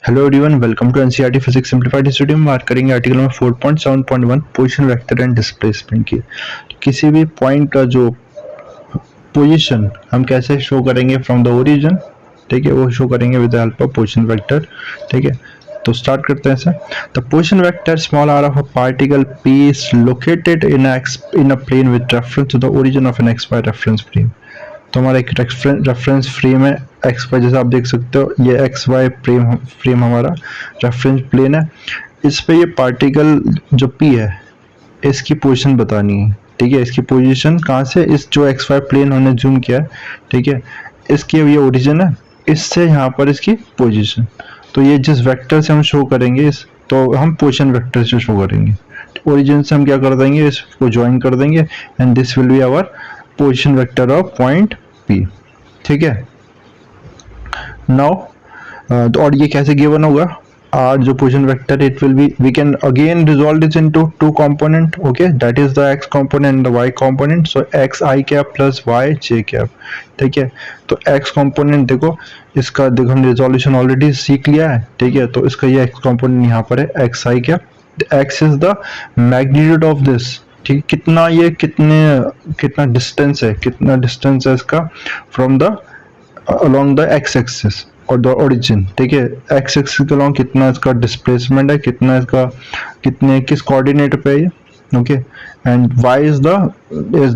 Hello everyone, welcome to NCERT physics simplified study में बात करेंगे article number 4.7.1 position vector and displacement की। किसी भी पॉइंट का जो पोजीशन हम कैसे शो करेंगे फ्रॉम द ओरिजिन, ठीक है, वो शो करेंगे with the help of position vector. ठीक है, तो स्टार्ट करते हैं। The position vector small r of a particle P is located in a plane with reference to the origin of an x y reference frame. तो हमारा एक reference frame है x y, जैसे आप देख सकते हो ये एक्स वाई फ्रेम हमारा रेफरेंस प्लेन है। इस पे ये पार्टिकल जो पी है इसकी पोजीशन बतानी है। ठीक है, इसकी पोजीशन कहाँ से, इस जो एक्स वाई प्लेन हमने जूम किया है, ठीक है, इसके ये ओरिजिन है, इससे यहाँ पर इसकी पोजीशन। तो ये जिस वेक्टर से हम शो करेंगे इस, तो हम पोजीशन वेक्टर से शो करेंगे। ओरिजिन से हम क्या कर देंगे, इसको ज्वाइन कर देंगे and this will be our position vector of point P. ठीक है, नाउ और ये कैसे गिवन होगा, आर जो position vector it will be, we can again resolve this into two component. Okay, that is the x component and the y component. So x I cap plus Y J cap. ठीक है, तो x component देखो, इसका देखो हमने resolution already सीख लिया है। ठीक है, तो इसका ये एक्स कंपोनेंट यहाँ पर है x I cap. X is the magnitude of this. ठीक, कितना ये कितना डिस्टेंस है इसका from the along the X axis और द ओरिजिन। ठीक है, एक्स एक्सिस के अलोंग कितना इसका डिस्प्लेसमेंट है, कितना इसका किस कोऑर्डिनेट पे है ये। Okay, and y is the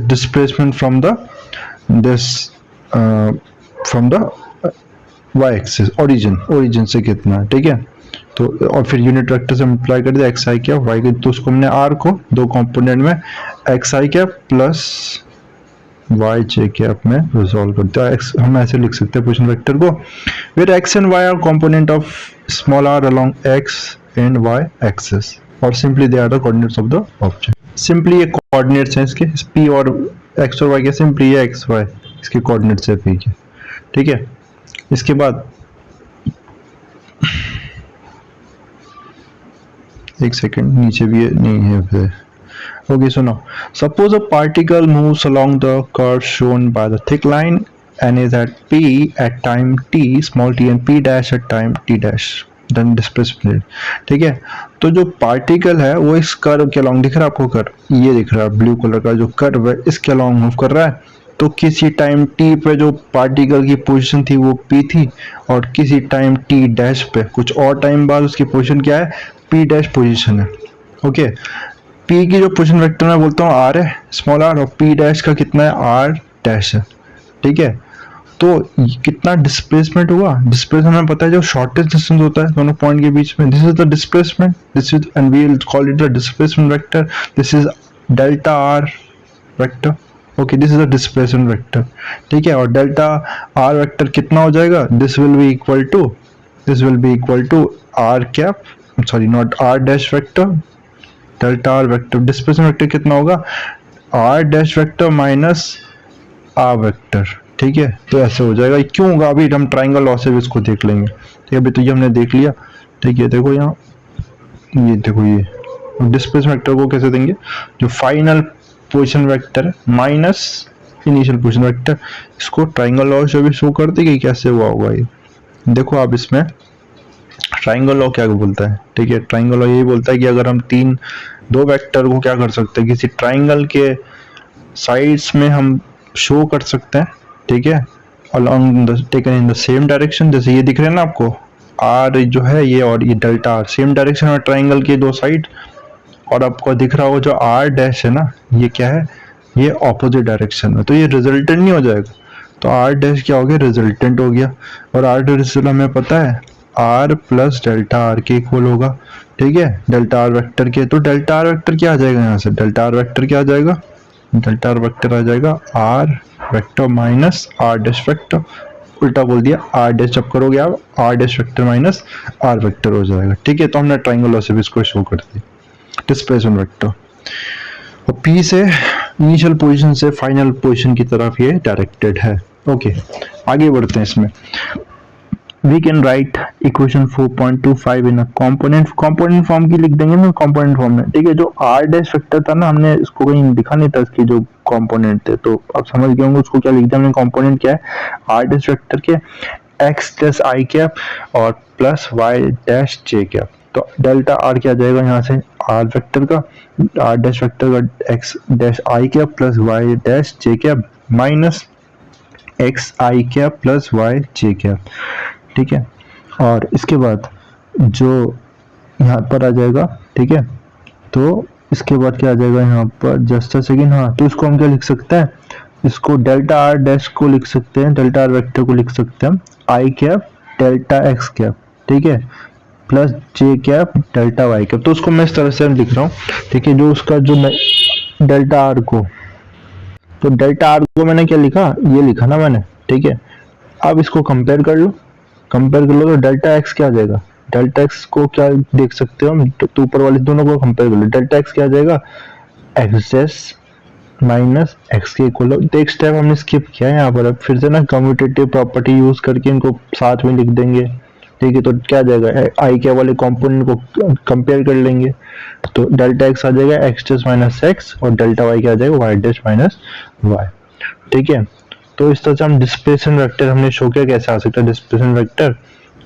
displacement from the this from the y axis, origin से कितना है। ठीक है, तो और फिर यूनिट वेक्टर से मल्टीप्लाई कर दिया एक्स आई क्या वाई के, तो उसको हमने आर को दो कंपोनेंट में एक्स आई क्या प्लस वाई जे कैप में रिजॉल्व करते हैं। हम ऐसे लिख सकते हैं पोजीशन वेक्टर को, where x and y are component of small r along x and y axis, और simply they are the coordinates of the object. Simply ये कोऑर्डिनेट्स हैं इसके, पी और एक्स और वाई के, सिंपली ये एक्स वाई इसके कोऑर्डिनेट्स है पी के। ठीक है, इसके बाद एक सेकंड, नीचे भी नहीं है फिर। Okay, so now suppose a particle moves along the curve shown by the thick line and is at p at time t small t and p dash at time t dash, then displacement। ठीक है, तो जो particle है वो इस curve के along दिख रहा है आपको, कर्व ये दिख रहा है ब्लू कलर का जो कर्व है, इसके अलॉन्ग मूव कर रहा है। तो किसी टाइम t पे जो पार्टिकल की पोजीशन थी वो p थी, और किसी टाइम t डैश पे कुछ और टाइम बाद उसकी पोजीशन क्या है, p डैश पोजीशन है। ओके, P की जो पोजीशन वेक्टर मैं बोलता हूँ R है स्मॉल r, और P डैश का कितना है R डैश है। ठीक है, तो कितना डिस्प्लेसमेंट हुआ, डिस्प्लेसमेंट हमें पता है जो शॉर्टेस्ट डिस्टेंस होता है दोनों पॉइंट के बीच में, this is the displacement, this is and we will call it the displacement vector, this is delta R vector. Okay, this is the displacement vector. ठीक है, और डेल्टा R वेक्टर कितना हो जाएगा, this will be equal to R cap, sorry not R dash vector, delta r vector, displacement vector कितना होगा, r dash vector minus are vector. ठीक है, तो ऐसे हो जाएगा। क्यों होगा, अभी हम ट्राइंगल लॉ से भी इसको देख लेंगे। ठीक है, अभी तो ये हमने देख लिया। ठीक है, देखो यहाँ, ये देखो ये डिस्प्लेसमेंट वेक्टर को कैसे देंगे, जो final position vector minus initial position vector, इसको ट्राइंगल लॉ से भी शो कर देंगे कैसे हुआ होगा ये। देखो आप इसमें ट्राइंगल लॉ क्या बोलता है। ठीक है, ट्राइंगल लॉ यही बोलता है कि अगर हम दो वेक्टर को क्या कर सकते हैं, किसी ट्राइंगल के साइड्स में हम शो कर सकते हैं। ठीक है, along the taken in the same direction, जैसे ये दिख रहे हैं ना आपको, आर जो है ये और ये डेल्टा आर सेम डायरेक्शन में ट्राइंगल के दो साइड, और आपको दिख रहा होगा जो आर डैश है ना, ये क्या है, ये ऑपोजिट डायरेक्शन में, तो ये रिजल्टेंट नहीं हो जाएगा। तो आर डैश क्या हो गया, रिजल्टेंट हो गया, और आर डैश हमें पता है आर प्लस डेल्टा आर के इक्वल होगा। ठीक है, डेल्टा आर वेक्टर के, तो डेल्टा आर वेक्टर क्या आ जाएगा यहाँ से, डेल्टा आर वेक्टर क्या आ जाएगा, डेल्टा आर वेक्टर आ जाएगा R vector minus R dash vector, उल्टा बोल दिया, आर डैश जब करोगे आप R dash vector minus are vector हो जाएगा। ठीक है, तो हमने ट्राइंगल लॉ से भी इसको शो कर दिया डिस्प्लेसमेंट वेक्टर, और पी से इनिशियल पोजीशन से फाइनल पोजीशन की तरफ ये डायरेक्टेड है। ओके, आगे बढ़ते हैं इसमें। We can write equation 4.25 in a component form की लिख देंगे ना, component फॉर्म में। ठीक है, जो r डैश वेक्टर था ना, हमने इसको कहीं लिखा नहीं था इसकी जो component थे, तो आप समझ गए होंगे उसको क्या लिखते हैं हमने, component क्या है r डैश वेक्टर के एक्स डैश आई कैप और plus Y dash J cap. तो डेल्टा आर क्या आ जाएगा यहाँ से, आर वेक्टर का, आर डैश वेक्टर का X dash I cap plus Y dash J cap minus X I cap plus Y J cap. ठीक है, और इसके बाद जो यहाँ पर आ जाएगा, ठीक है, तो इसके बाद क्या आ जाएगा यहाँ पर, जस्ट अ सेकेंड, हाँ, तो इसको हम क्या लिख सकते हैं, इसको डेल्टा आर डैश को लिख सकते हैं, डेल्टा आर वेक्टर को लिख सकते हैं आई कैप डेल्टा एक्स कैप, ठीक है, plus J cap delta Y cap. तो उसको मैं इस तरह से लिख रहा हूँ, ठीक है, जो उसका जो डेल्टा आर को, तो डेल्टा आर को मैंने क्या लिखा, ये लिखा ना मैंने, ठीक है। अब इसको कंपेयर कर लो, कंपेयर कर लो तो डेल्टा एक्स क्या आ जाएगा, डेल्टा एक्स को क्या देख सकते हो हम, तो ऊपर वाले दोनों को कंपेयर कर लो, डेल्टा एक्स क्या आ जाएगा, एक्स डैश माइनस एक्स के इक्वल। तो एक स्टेप हमने स्किप किया है यहाँ पर, अब फिर से ना कम्यूटेटिव प्रॉपर्टी यूज करके इनको साथ में लिख देंगे, ठीक है। तो क्या आ जाएगा, आई के वाले कंपोनेंट को कंपेयर कर लेंगे, तो डेल्टा एक्स आ जाएगा एक्स डैश माइनस एक्स और डेल्टा वाई क्या आ जाएगा वाई डैश माइनस वाई, ठीक है। तो इस तरह से हम डिस्प्लेसमेंट वेक्टर हमने शो किया कैसे आ सकता है डिस्प्लेसमेंट वेक्टर,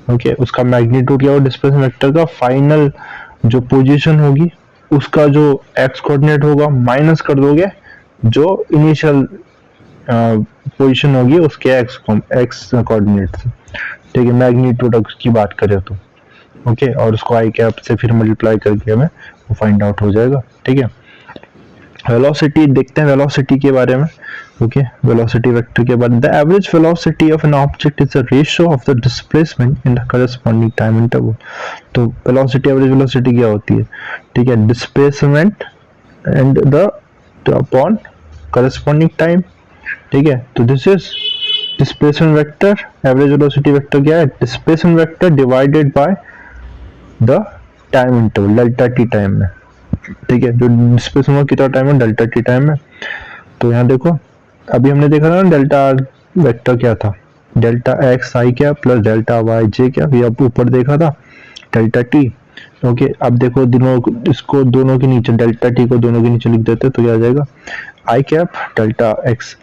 ओके, उसका मैग्नीट्यूड क्या हो डिस्प्लेसमेंट वेक्टर का, फाइनल जो पोजीशन होगी उसका जो एक्स कोऑर्डिनेट होगा माइनस कर दोगे जो इनिशियल पोजीशन होगी उसके एक्स कोऑर्डिनेट से, ठीक है, मैग्नीट्यूड की बात करें तो, ओके, और उसको आई कैप से फिर मल्टीप्लाई करके हमें वो फाइंड आउट हो जाएगा, ठीक है। वेलोसिटी देखते हैं, वेलोसिटी के बारे में, ओके, वेलोसिटी वेक्टर के बाद, the average velocity of an object is the ratio of the displacement in the corresponding time interval. तो वेलोसिटी, एवरेज वेलोसिटी क्या होती है, ठीक है, displacement and the upon corresponding time, ठीक है। तो this is displacement vector, average velocity vector क्या है, displacement vector divided by the time interval delta T time में, ठीक है, जो डिस्प्लेसमेंट कितना टाइम है डेल्टा टी टाइम में। तो यहाँ देखो अभी हमने देखा था ना डेल्टा आर वेक्टर क्या था, डेल्टा एक्स आई क्या प्लस डेल्टा वाई जे क्या, ये अब ऊपर देखा था डेल्टा टी, ओके। अब देखो दोनों इसको दोनों के नीचे डेल्टा टी को दोनों के नीचे लिख देते तो क्या आ जाएगा, I cap delta X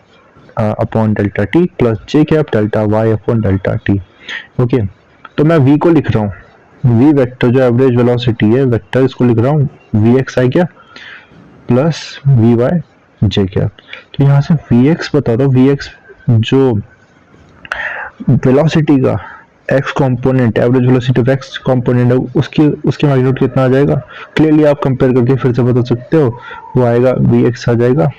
upon delta T plus J cap delta Y upon delta T, okay. तो मैं वी को लिख रहा हूँ, वी वेक्टर जो एवरेज वेलोसिटी है वेक्टर, इसको लिख रहा हूँ वी एक्स आई क्या प्लस वी वाई जे कैप। तो यहाँ से वी एक्स बता दो, वी एक्स जो वेलोसिटी का X component, average velocity of X component है, उसकी उसके मैग्नीट्यूड कितना आ जाएगा, क्लियरली आप कंपेयर करके फिर से बता सकते हो, वो आएगा वी एक्स आ जाएगा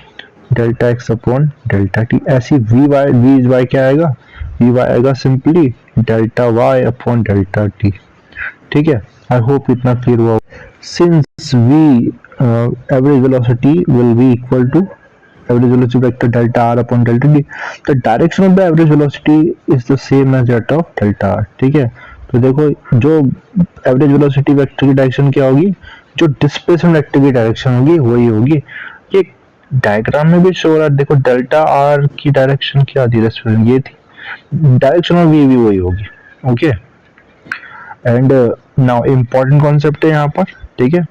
delta X upon delta T. ऐसी वी वाई क्या आएगा, वी वाई आएगा simply delta Y upon delta T, ठीक है। आई होप इतना क्लियर हुआ। Since V average velocity will be equal to average velocity vector delta r upon delta t, the direction of the average velocity is the same as that of delta r, ठीक है। तो देखो जो average velocity vector की direction क्या होगी, जो displacement vector की डायरेक्शन होगी वही होगी। ये डायग्राम में भी शो हो रहा है, देखो डेल्टा आर की डायरेक्शन क्या थी, डिस्प्लेसमेंट ये थी, डायरेक्शन ऑफ वी भी वही होगी, okay. And now important concept है यहाँ पर, ठीक है,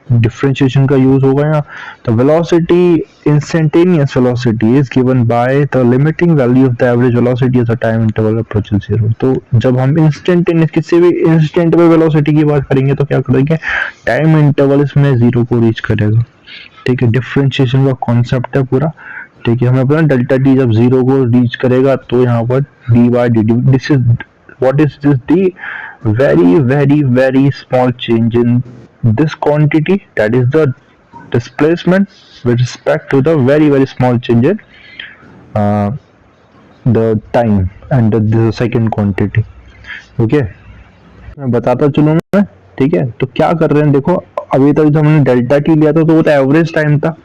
डिफरेंशिएशन का यूज होगा यहाँ। तो velocity, instantaneous velocity is given by the limiting value of the average velocity at the time interval approaching zero. तो जब हम इंस्टेंटेनियस किसी भी इंस्टेंट पे वेलोसिटी की बात करेंगे तो क्या करेंगे, टाइम इंटरवल इसमें जीरो को रीच करेगा, ठीक है। डिफरेंशिएशन का कॉन्सेप्ट है पूरा, ठीक है। हमें पता डेल्टा टी जब जीरो को रीच करेगा तो यहाँ पर D by D T, this is what is this, the very very very small change in this quantity, that is the displacement with respect to the very very small change in the time and the second quantity, okay। मैं बताता चलूँ मैं, ठीक है। तो क्या कर रहे हैं देखो, अभी तक जब हमने डेल्टा टी लिया था तो वो तो एवरेज टाइम था,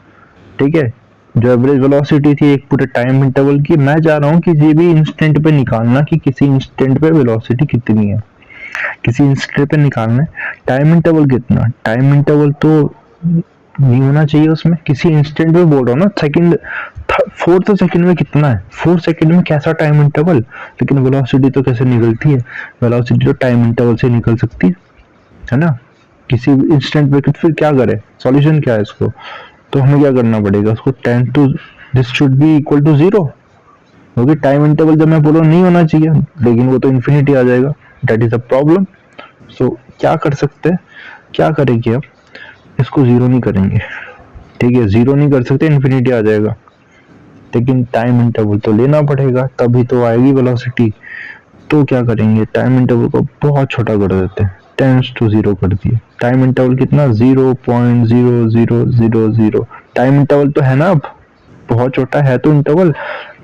ठीक है, जो एवरेज वेलोसिटी थी एक पूरे टाइम इंटरवल की। मैं चाह रहा हूँ कि ये भी इंस्टेंट पे निकालना कि किसी इंस्टेंट पे वेलोसिटी कितनी है, किसी इंस्टेंट पे निकालना है। टाइम इंटरवल कितना, टाइम इंटरवल तो नहीं होना चाहिए उसमें, किसी इंस्टेंट पे बोल रहा हूँ ना, सेकंड 4 सेकंड में कितना है, 4 सेकंड में कैसा टाइम इंटरवल, लेकिन वेलोसिटी तो कैसे निकलती है, वेलोसिटी तो टाइम इंटरवल से निकल सकती है ना, किसी इंस्टेंट पे। फिर क्या करे, सॉल्यूशन क्या है इसको, तो हमें क्या करना पड़ेगा, उसको 10 to this should be equal to 0, क्योंकि टाइम इंटरवल जब मैं बोलूँ नहीं होना चाहिए, लेकिन वो तो इन्फिनिटी आ जाएगा, दैट इज अ प्रॉब्लम। सो क्या कर सकते हैं, क्या करेंगे अब, इसको जीरो नहीं करेंगे, ठीक है, जीरो नहीं कर सकते, इन्फिनिटी आ जाएगा, लेकिन टाइम इंटरवल तो लेना पड़ेगा, तभी तो आएगी वेलोसिटी। तो क्या करेंगे, टाइम इंटरवल को बहुत छोटा कर देते हैं, टेंस टू जीरो कर दिए। टाइम इंटरवल कितना, 0.0000। टाइम इंटरवल तो है ना, अब बहुत छोटा है तो इंटरवल,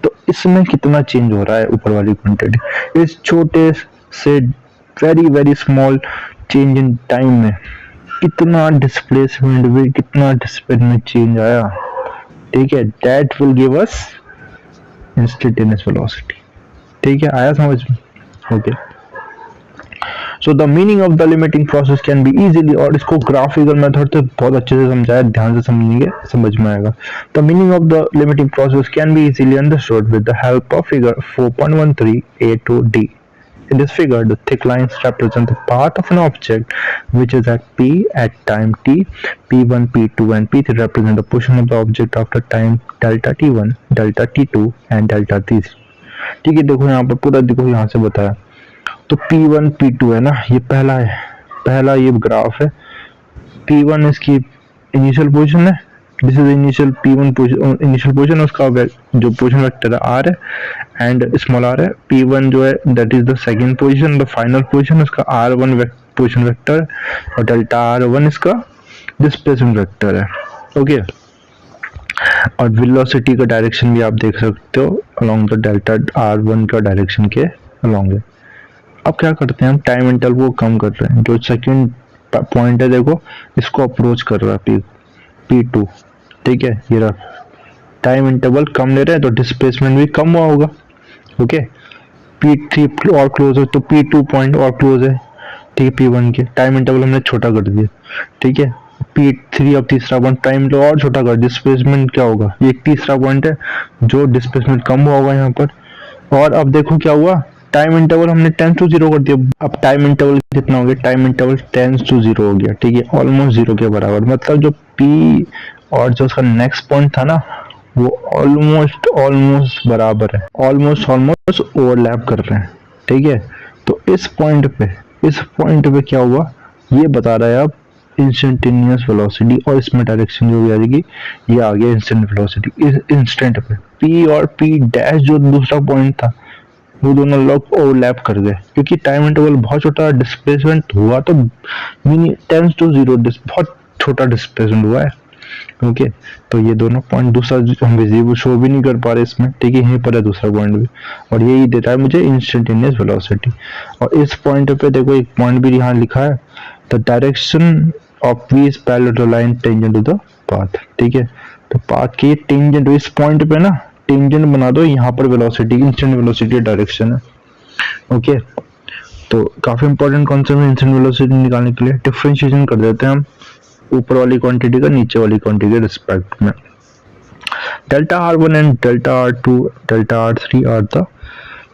तो इसमें कितना चेंज हो रहा है ऊपर वाली क्वांटिटी, इस छोटे से very very small change in time में कितना डिस्प्लेसमेंट भी, कितना डिस्प्लेसमेंट चेंज आया, ठीक है, that will give us instantaneous velocity. ठीक है, आया समझ में? Okay, so the meaning of the limiting process can be easily, और इसको ग्राफिकल मेथड से बहुत अच्छे से समझाया, ध्यान से समझेंगे समझ में आएगा। The meaning of the limiting process can be easily understood with the help of figure 4.13a to d. In this figure, the thick lines represent the path of an object which is at P at time t. P1, P2 and P3 represent the position of the object after time delta t1, delta t2 and delta t3. ठीक है, देखो यहाँ पर पूरा देखो, यहाँ से बताया तो P1 P2 है ना, ये पहला है, पहला ये ग्राफ है। P1 इसकी इनिशियल पोजीशन है, this is initial P1 initial position, उसका जो पोजीशन वेक्टर है R है एंड स्मॉल r है। P1 जो है that is the second position, the final position, उसका R1 पोजीशन वेक्टर, और डेल्टा R1 इसका डिस्प्लेसमेंट वेक्टर है। ओके, और वेलोसिटी का डायरेक्शन भी आप देख सकते हो अलोंग द डेल्टा R1 का डायरेक्शन के अलोंग है। अब क्या करते हैं, हम टाइम इंटरवल को कम कर रहे हैं, जो सेकंड पॉइंट है देखो, इसको अप्रोच कर रहा है P2, ठीक है, ये रहा, टाइम इंटरवल कम ले रहे हैं तो डिस्प्लेसमेंट भी कम हुआ होगा। ओके, P3 और क्लोज है तो P2 पॉइंट और क्लोज है, ठीक है, P1 के टाइम इंटरवल हमने छोटा कर दिया, ठीक है। P3 अब तीसरा पॉइंट टाइम इंटरवल और छोटा कर, डिस्प्लेसमेंट क्या होगा, ये तीसरा पॉइंट है जो डिस्प्लेसमेंट कम हुआ होगा यहाँ पर। और अब देखो क्या हुआ, टाइम इंटरवल हमने 10 to 0 कर दिया, अब टाइम इंटरवल कितना हो गया, टाइम इंटरवल 10 to 0 हो गया, ठीक है, ऑलमोस्ट जीरो के बराबर, मतलब जो P और जो उसका नेक्स्ट पॉइंट था ना, वो ऑलमोस्ट बराबर है, ऑलमोस्ट ओवरलैप कर रहे हैं, ठीक है। तो इस पॉइंट पे क्या हुआ, ये बता रहा है अब इंस्टेंटेनियस वेलोसिटी, और इसमें डायरेक्शन जो भी आ जाएगी, ये आ गया इंस्टेंट वेलोसिटी इस इंस्टेंट पे। P और P डैश जो दूसरा पॉइंट था, वो दोनों लोग ओवरलैप कर गए, क्योंकि टाइम इंटरवल बहुत छोटा, डिस्प्लेसमेंट हुआ तो मिनी 10 to 0, बहुत छोटा डिस्प्लेसमेंट हुआ है। ओके, तो ये दोनों पॉइंट, दूसरा हम विजिबल शो भी नहीं कर पा रहे इसमें, ठीक है, यहीं पर है दूसरा पॉइंट भी, और यही देता है मुझे इंस्टेंटेनियस वेलोसिटी। और इस पॉइंट पे देखो एक पॉइंट भी यहाँ लिखा है, the direction of v is parallel to line tangent to the path, ठीक है, तो पाथ की टेंजेंट इस पॉइंट पे ना टेंजेंट बना दो, यहाँ पर वेलोसिटी इंस्टेंट वेलोसिटी डायरेक्शन है। ओके, तो काफी इंपॉर्टेंट कॉन्सेप्ट है इंस्टेंट वेलोसिटी निकालने के लिए। डिफरेंशिएशन कर देते हैं हम ऊपर वाली क्वांटिटी का नीचे वाली क्वांटिटी के रिस्पेक्ट में। Delta R1 and delta R2 delta R3 are the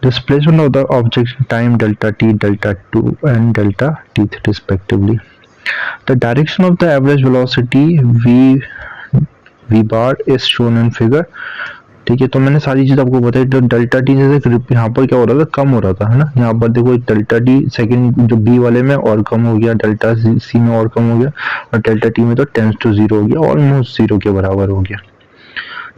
displacement of the object in time delta t, delta 2 and delta t3 respectively. The direction of the average velocity v bar is shown in figure, ठीक है। तो मैंने सारी चीज आपको बताई, तो delta T जैसे यहाँ पर क्या हो रहा था, कम हो रहा था, है ना, यहाँ पर देखो डेल्टा टी सेकंड जो बी वाले में और कम हो गया, डेल्टा सी में और कम हो गया, और डेल्टा टी में तो 10 to 0 हो गया, ऑलमोस्ट जीरो के बराबर हो गया,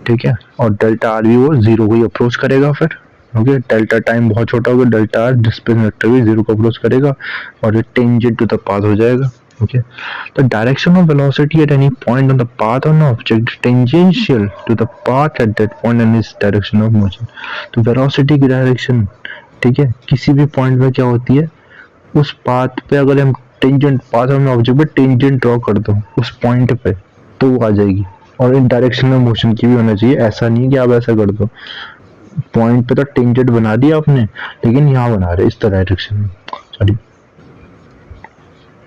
ठीक है। और डेल्टा आर भी वो जीरो को ही अप्रोच करेगा फिर। ओके, डेल्टा टाइम बहुत छोटा होगा, डेल्टा आर डिस्प्लेसमेंट वेक्टर भी जीरो को अप्रोच करेगा, और ये टेंजेंट टू द पाथ हो जाएगा। Okay, the direction of velocity at any point on the path of an object is tangential to the path at that point and its direction of motion. तो velocity की direction, ठीक है, किसी भी point पे क्या होती है, उस पाथ पे अगर हम टेंजेंट पाथ में ऑब्जेक्ट पे टेंजेंट ड्रॉ कर दो उस पॉइंट पे, तो वो आ जाएगी, और इन डायरेक्शन ऑफ मोशन की भी होना चाहिए। ऐसा नहीं कि आप ऐसा कर दो, पॉइंट पे तो टेंजेंट बना दिया आपने, लेकिन यहाँ बना रहे इस डायरेक्शन में, सॉरी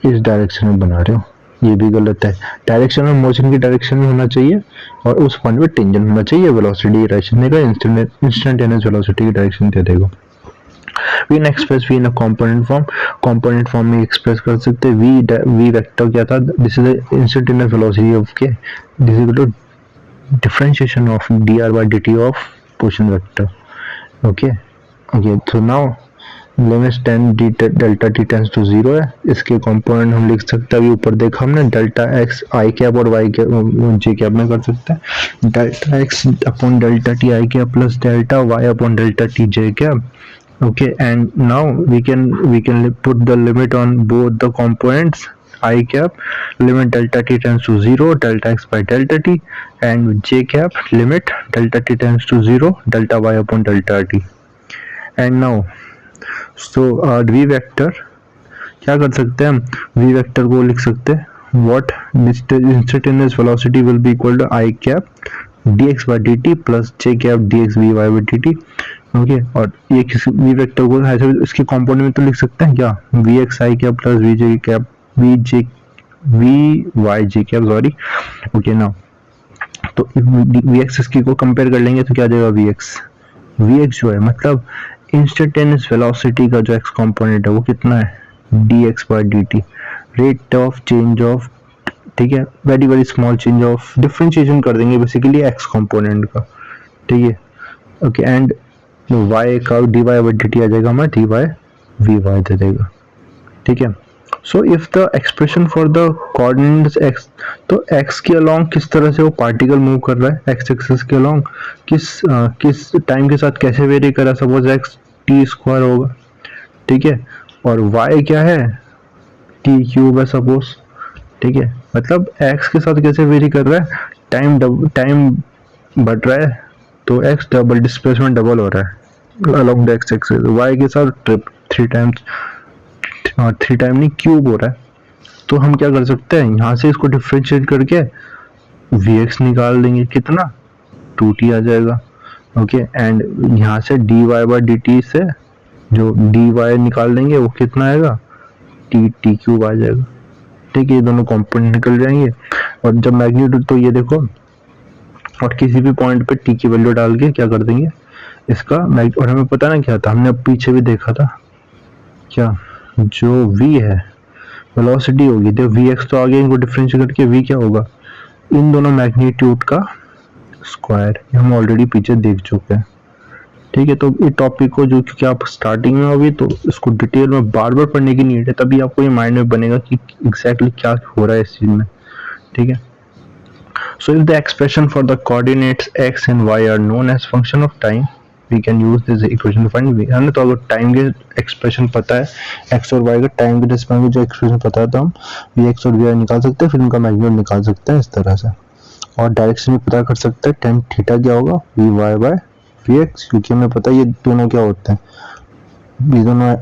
इस डायरेक्शन में बना रहे हो, ये भी गलत है। डायरेक्शन ऑफ मोशन की डायरेक्शन में होना चाहिए, और उस पॉइंट पे टेंजेंट होना चाहिए, वेलोसिटी डायरेक्शन देगा, इंस्टेंटेनियस वेलोसिटी की डायरेक्शन दे देगा। V in express V in a component form में एक्सप्रेस कर सकते हैं। वी वेक्टर क्या था, this is the instantaneous velocity of के, this is equal to differentiation of dr by dt of position vector, okay okay, तो now limit ten D delta T tends to zero है, इसके component हम लिख सकते हैं, अभी ऊपर देखा हमने डेल्टा एक्स आई कैप और वाई कैप जे कैप में कर सकते हैं, delta X upon delta T I cap plus delta Y upon delta T J cap. Okay, and now we can put the limit on both the components I cap, limit delta t tends to 0 delta x by delta t, and j cap limit delta t tends to 0 delta y upon delta t. And now so v vector क्या कर सकते हैं हम, v vector को लिख सकते हैं what instantaneous velocity will be equal to I cap dx by dt plus j cap dx vy by dt. Okay, और ये किसी v वेक्टर को ऐसे इसके कंपोनेंट में तो लिख सकते हैं क्या, वी एक्स आई cap plus V J cap V Y जे कैप, सॉरी. ओके, नाउ तो वी एक्स इसकी को कंपेयर कर लेंगे तो क्या आ जाएगा, वी एक्स जो है मतलब इंस्टेंटेनियस वेलोसिटी का जो एक्स कंपोनेंट है वो कितना है, D X by D T, rate of change of, ठीक है, very very small change of, differentiation कर देंगे बेसिकली एक्स कंपोनेंट का, ठीक है. ओके, एंड वाई का D Y by D T आ जाएगा हमारा डी वाई वी वाई दे देगा, ठीक है. So if the expression for the coordinates X, तो एक्स के अलोंग किस तरह से वो पार्टिकल मूव कर रहा है, एक्स एक्सिस के अलोंग किस टाइम के साथ कैसे वेरी कर रहा है, सपोज एक्स टी स्क्वायर होगा, ठीक है, और वाई क्या है, टी क्यूब है सपोज, ठीक है, मतलब एक्स के साथ कैसे वेरी कर रहा है, टाइम बढ़ रहा है तो एक्स डबल डिस्प्लेसमेंट डबल हो रहा है along the X axis, Y के साथ थ्री टाइम नहीं क्यूब हो रहा है. तो हम क्या कर सकते हैं, यहाँ से इसको डिफ्रेंशिएट करके वी एक्स निकाल देंगे, कितना 2t आ जाएगा. ओके, एंड यहाँ से D Y by D T से जो डी वाई निकाल देंगे वो कितना आएगा, टी क्यूब आ जाएगा, ठीक है. ये दोनों कंपोनेंट निकल जाएंगे, और जब मैग्नीट्यूड, तो ये देखो, और किसी भी पॉइंट पे टी की वैल्यू डाल के क्या कर देंगे इसका और हमें पता ना क्या था, हमने अब पीछे भी देखा था क्या, जो v है वेलोसिटी होगी, तो वी एक्स तो आगे इनको डिफरेंशिएट करके v क्या होगा, इन दोनों मैग्नीट्यूड का स्क्वायर, हम ऑलरेडी पीछे देख चुके हैं, ठीक है. तो इस टॉपिक को जो क्योंकि आप स्टार्टिंग में होगी तो इसको डिटेल में बार बार पढ़ने की नीड है, तभी आपको ये माइंड में बनेगा कि एग्जैक्टली क्या हो रहा है इस चीज में, ठीक है. So if the expression for the coordinates x and y are known as function of time, we can use this equation to find v. हमने तो अगर टाइम के एक्सप्रेशन पता है x और y का टाइम के रिस्पेक्ट में जो एक्सप्रेशन पता है तो हम vx और vy निकाल सकते हैं, फिर उनका मैग्नीट्यूड निकाल सकते हैं इस तरह से, और डायरेक्शन भी पता कर सकते हैं tan थीटा क्या होगा vy बाय vx, क्योंकि हमें पता है ये दोनों क्या होते हैं, ये दोनों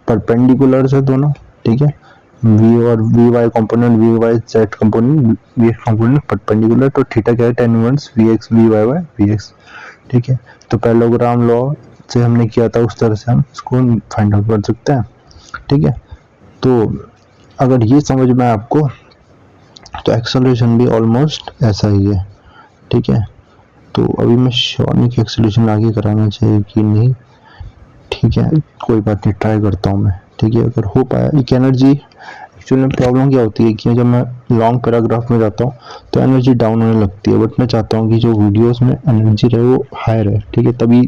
परपेंडिकुलर है दोनों, ठीक है. v और vy component, vy z component, vx component perpendicular, तो थीटा क्या है tan inverse vx vy by vx, ठीक है. तो पैरेललोग्राम लॉ से हमने किया था उस तरह से हम इसको फाइंड आउट कर सकते हैं, ठीक है. तो अगर ये समझ में आपको, तो एक्सेलरेशन भी ऑलमोस्ट ऐसा ही है, ठीक है. तो अभी मैं श्योर नहीं कि एक्सेलरेशन आगे कराना चाहिए कि नहीं, ठीक है, कोई बात नहीं, ट्राई करता हूँ मैं, ठीक है. अगर हो पाया, एक एनर्जी एक्चुअली में प्रॉब्लम क्या होती है कि जब मैं लॉन्ग पैराग्राफ में जाता हूँ तो एनर्जी डाउन होने लगती है, बट मैं चाहता हूँ कि जो वीडियोस में एनर्जी रहे वो हाई रहे, ठीक है, तभी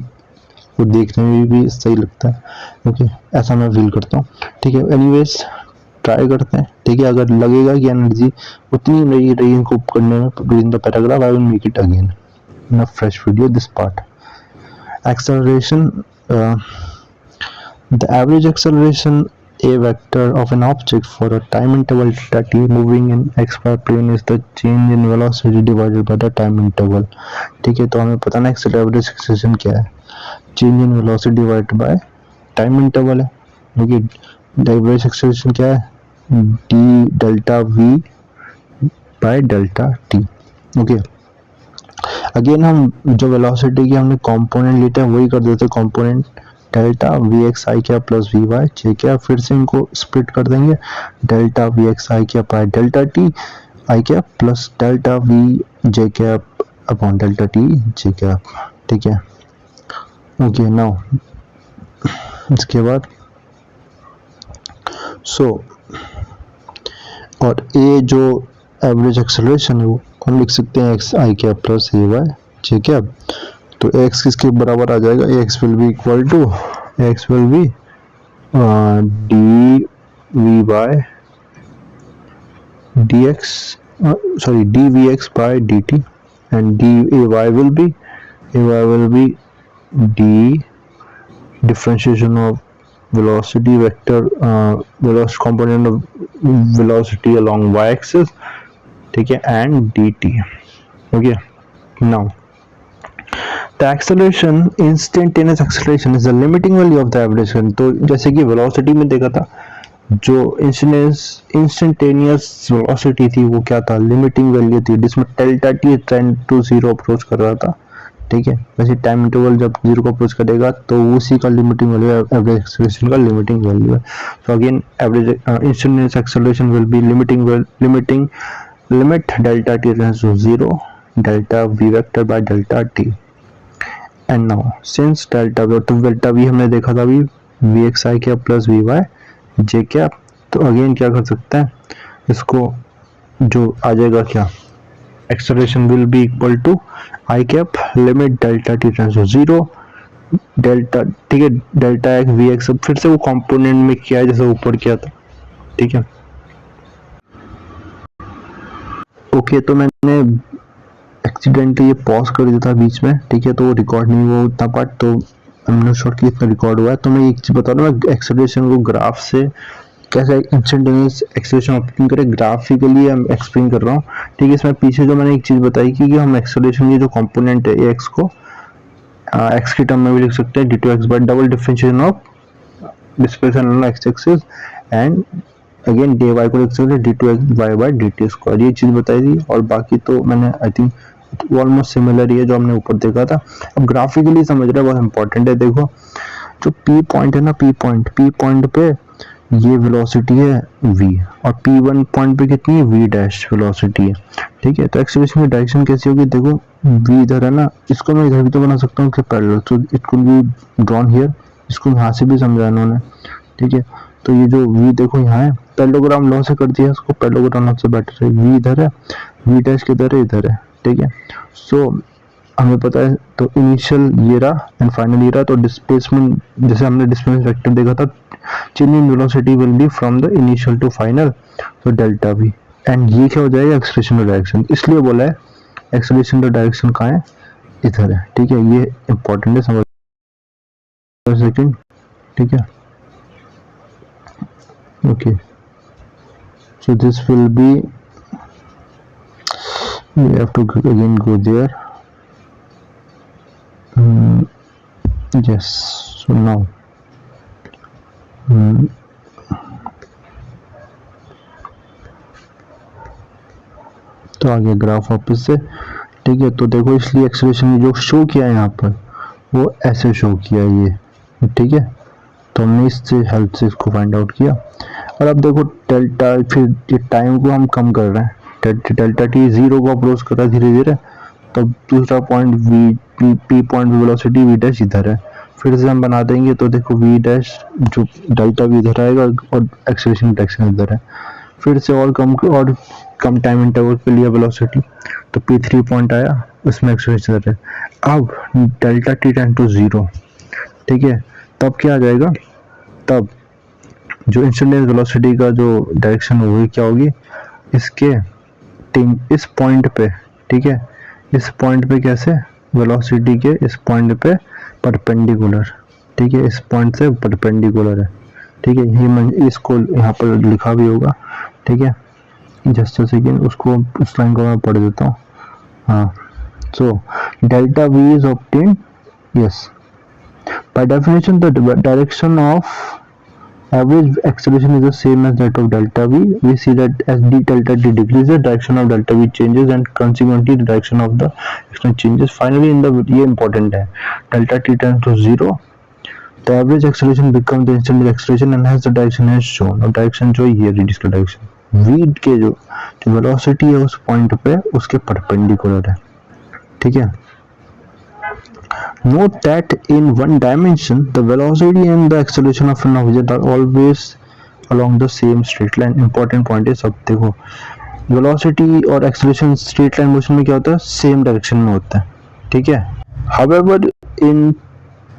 वो देखने में भी सही लगता है, ओके, ऐसा मैं फील करता हूँ, ठीक है. एनीवेज ट्राई करते हैं, ठीक है. अगर लगेगा कि एनर्जी उतनी नहीं रही इनको करने में in the paragraph, I will make it again in a fresh video this part. Acceleration, the average acceleration a vector of an object for a time interval delta t moving in xy plane is the change in velocity divided by the time interval, ठीक है. तो हमें पता ना average acceleration क्या है, change in velocity divided by time interval है, okay. Average acceleration क्या है, D delta we bye delta T, okay. Again हम जो वेलोसिटी की हमने कंपोनेंट लेते हैं वही कर देते हैं, कंपोनेंट डेल्टा वी एक्स आई क्या प्लस वी वाई जे क्या, फिर से इनको स्प्लिट कर देंगे, डेल्टा वी एक्स आई क्या बाय डेल्टा टी आई क्या प्लस डेल्टा वी जे क्या अपॉन डेल्टा टी जे क्या, ठीक है. ओके, नाउ इसके बाद और ए जो एवरेज एक्सेलरेशन है वो हम लिख सकते हैं एक्स आई क्या प्लस ए वाई जे क्या, तो x किसके बराबर आ जाएगा, x will be equal to D V by dx sorry dvx by dt, and dy will be d differentiation of velocity vector, velocity component of velocity along y axis, ठीक है, and dt. okay, now the acceleration, instantaneous acceleration is the limiting value of the average current. तो जैसे कि velocity में देखा था, जो instantaneous velocity थी वो क्या था, लिमिटिंग वैल्यू थी, जिसमें delta T tend to zero approach कर रहा था, ठीक है। वैसे टाइम इंटरवल जब जीरो को अप्रोच करेगा तो उसी का लिमिटिंग वैल्यू एवरेज एक्सेलरेशन का लिमिटिंग वैल्यू है। So again average instantaneous acceleration will be limit delta T tends to zero delta V vector by delta T. And now since delta V हमने देखा था अभी वी एक्स आई cap plus V Y जे cap, तो again क्या कर सकते हैं, इसको जो आ जाएगा क्या, acceleration will be equal to I cap limit delta T tends to zero delta, ठीक है, डेल्टा एक्स वी एक्स, फिर से वो कंपोनेंट में किया है जैसे ऊपर किया था, ठीक है। ओके, तो मैंने एक्सीडेंटली ये पॉज कर दिया था बीच में, ठीक है, तो वो रिकॉर्ड नहीं हुआ उतना पार्ट, तो हमने शॉर्ट की इतना रिकॉर्ड हुआ है। तो मैं एक चीज बता रहा हूँ, मैं एक्सेलरेशन को ग्राफ से कैसे इंस्टेंटेनियस एक्सेलरेशन ऑप्शन करें ग्राफिकली हम एक्सप्लेन कर रहा हूँ, ठीक है। इसमें पीछे जो मैंने एक चीज बताई कि हम एक्सेलरेशन की जो कंपोनेंट है एक्स को एक्स की टर्म में भी लिख सकते हैं, D two X by double differentiation of displacement on X axis, and again D Y को लिख सकते हैं D two X Y by D T square, ये चीज बताई थी। और बाकी तो मैंने आई थिंक ऑलमोस्ट सिमिलर ही है जो हमने ऊपर देखा था। अब ग्राफिकली समझ रहे हैं, बहुत इंपॉर्टेंट है। देखो जो पी पॉइंट है ना, पी पॉइंट पे ये वेलोसिटी है v, और p1 पॉइंट पे कितनी है v डैश वेलोसिटी है, ठीक है। तो एक्सेलरेशन की डायरेक्शन कैसी होगी, देखो v इधर है ना, इसको मैं इधर भी तो बना सकता हूँ पैरेलल, तो it could be drawn here, इसको यहाँ से भी समझाया उन्होंने, ठीक है। तो ये जो v देखो यहाँ है, पैरेललोग्राम लॉ से कर दिया इसको, पैरेललोग्राम लॉ से बेटर है, v इधर है, v डैश किधर है, इधर है, ठीक है। सो हमें पता है, तो इनिशियल ये रहा एंड फाइनल ये रहा। तो डिस्प्लेसमेंट जैसे हमने डिस्प्लेसमेंट वेक्टर देखा था, change in velocity will be from the initial to final, तो डेल्टा वी, एंड ये क्या हो जाएगा, एक्सेलरेशन का डायरेक्शन। इसलिए बोला है एक्सेलरेशन का डायरेक्शन कहाँ है, इधर है, ठीक है। ये इंपॉर्टेंट है, समझ सेकंड, ठीक है। Okay, so this will B, we have to again go there. Yes, so now तो आगे ग्राफ वापस से, ठीक है। तो देखो इसलिए एक्सेलरेशन जो शो किया है यहाँ पर वो ऐसे शो किया है ये, ठीक है। तो हमने इससे हेल्प से इसको फाइंड आउट किया। और अब देखो डेल्टा, फिर ये टाइम को हम कम कर रहे हैं, डेल्टा टी जीरो को अप्रोच कर रहा है धीरे धीरे, तब दूसरा point P point velocity V dash इधर है, फिर से हम बना देंगे तो देखो वी डैश जो डेल्टा वी इधर आएगा और एक्सेलरेशन डायरेक्शन इधर है, फिर से और कम टाइम इंटरवल पे लिया वेलोसिटी, तो p3 पॉइंट आया, उसमें एक्सेलरेशन इधर है। अब delta T tend to zero, ठीक है, तब क्या आ जाएगा, तब जो इंस्टेंटेनियस वेलोसिटी का जो डायरेक्शन होगी क्या होगी, इसके इस पॉइंट पे, ठीक है, इस पॉइंट पे कैसे, वेलोसिटी के इस पॉइंट पे परपेंडिकुलर, ठीक है, इस पॉइंट से परपेंडिकुलर है, ठीक है। ये इसको यहाँ पर लिखा भी होगा, ठीक है। जस्ट सेकेंड, उसको उस लाइन को मैं पढ़ देता हूँ। हाँ, so delta we is obtained, yes, by definition the direction of average acceleration is the same as that of delta v. We see that as d delta t decreases, the direction of delta v changes and consequently the direction of the exponent changes. Finally in the, ये important है, delta t tends to zero, the average acceleration becomes the instantaneous acceleration and hence the direction is shown, और direction जो ये reduce का direction v के जो velocity है उस point पे उसके perpendicular है, ठीक है। Note that in one dimension, the velocity and the acceleration of an object are always along the same straight line. Important point है सब, देखो velocity और acceleration straight line motion में क्या होता है, same direction में होता है, ठीक है। However, in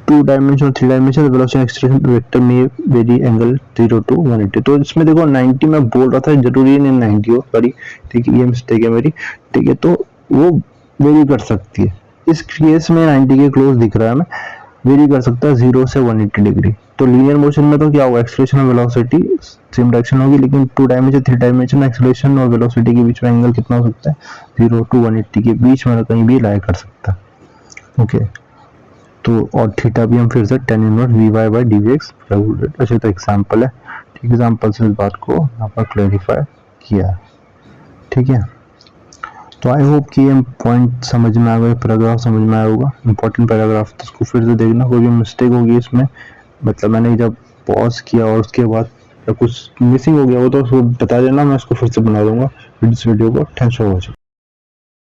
2 dimension और 3 dimension वेलोसिटी एक्सेलरेशन वेक्टर में वेरी एंगल 0 to 180। तो इसमें देखो 90 मैं बोल रहा था, जरूरी नहीं 90 हो, सॉरी ठीक है, ये मिस्टेक है मेरी, ठीक है। तो वो वेरी कर सकती है, इस केस में 90 के क्लोज दिख रहा है हमें, वेरी कर सकता है 0 से 180 डिग्री। तो लीनियर मोशन में तो क्या होगा, एक्सेलरेशन और वेलोसिटी सेम डायरेक्शन होगी, लेकिन 2 dimension 3 dimension में एक्सेलरेशन और वेलोसिटी के बीच में एंगल कितना हो सकता है, 0 to 180 के बीच में कहीं भी लाई कर सकता है। ओके, तो और थीटा भी हम फिर से tan inverse V Y by D V X regulate, अच्छा तो एग्जाम्पल है, ठीक, एग्जाम्पल से इस बात को यहाँ पर क्लैरिफाई किया है, ठीक है। तो आई होप कि ये पॉइंट समझ में आ गए, पैराग्राफ समझ में आया होगा, इंपॉर्टेंट पैराग्राफ, तो उसको फिर से देखना, कोई भी मिस्टेक होगी इसमें, मतलब मैंने जब पॉज किया और उसके बाद या कुछ मिसिंग हो गया वो तो उसको बता देना, मैं उसको फिर से बना दूंगा इस वीडियो को। Thanks for watching.